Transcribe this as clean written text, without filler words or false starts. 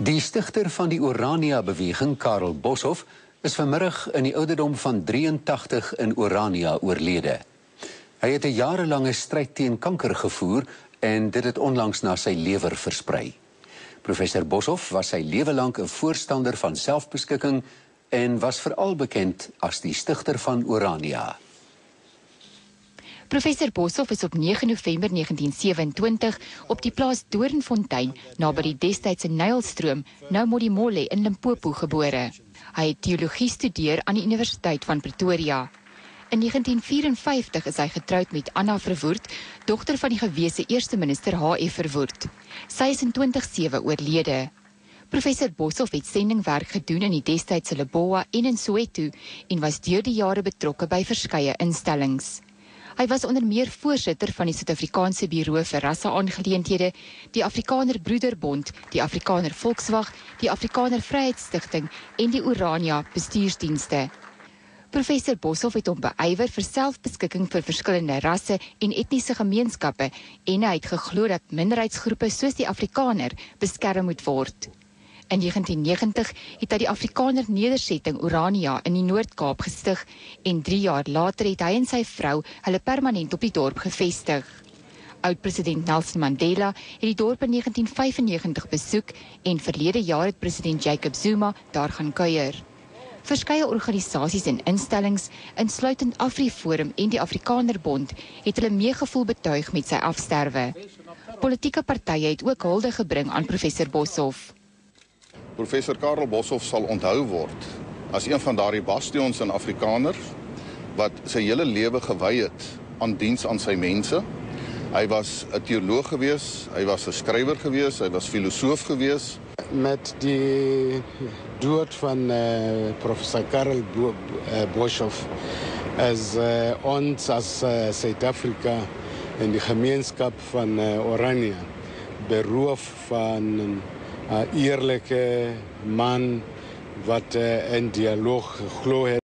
Die stigter van die Orania-beweging, Karel Boshoff, is vanmiddag in die ouderdom van 83 in Orania oorlede. Hy het 'n jarelange stryd teen kanker gevoer en dit het onlangs na sy lewer versprei. Professor Boshoff was sy lewe lank 'n voorstander van selfbeskikking en was veral bekend as die stigter van Orania. Professor Boshoff is op 9 November 1927 op die plaas Doornfontein naby die destydse Nylstroom, nou Modimolle in Limpopo gebore. Hy het teologie studeer aan die Universiteit van Pretoria. In 1954 is hy getroud met Anna Verwoerd, dogter van die gewese eerste minister H.F. Verwoerd. Sy is in 2007 oorlede. Professor Boshoff het sendingwerk gedoen in die destydse Leboa en in Soweto en was deur die jare betrokke by verskeie instellings. Hy was onder meer voorsitter van die Suid-Afrikaanse Buro vir Rasse-aangeleenthede, die Afrikaner Broederbond, die Afrikaner Volkswag, die Afrikaner Vryheidsstigting en die Orania bestuursdienste. Professor Boshoff het hom beywer vir selfbeskikking vir verskillende rasse en etniese gemeenskappe en hy het geglo dat minderheidsgroepe soos die Afrikaner beskerm moet word. In 1990 het hy die Afrikaner nedersetting Orania in die Noord-Kaap gestig en 3 jaar later het hy en sy vrou hulle permanent op die dorp gevestig. Oud-president Nelson Mandela het die dorp in 1995 besoek en verlede jaar het president Jacob Zuma daar gaan kuier. Verskeie organisasies en instellings, insluitend AfriForum en die Afrikanerbond, het hulle meegevoel betuig met sy afsterwe. Politieke partye het ook hulde gebring aan professor Boshoff. Professor Karel Boshoff sal onthou word as een van daardie bastions in Afrikaners wat sy hele lewe gewy het aan diens aan sy mense. Hy was 'n teoloog gewees, hy was 'n skrywer gewees, hy was filosoof gewees. Met die dood van professor Karel Boshoff is ons as Suid-Afrika en die gemeenskap van Orania beroof van 'n eerlike man wat in dialoog geglo het.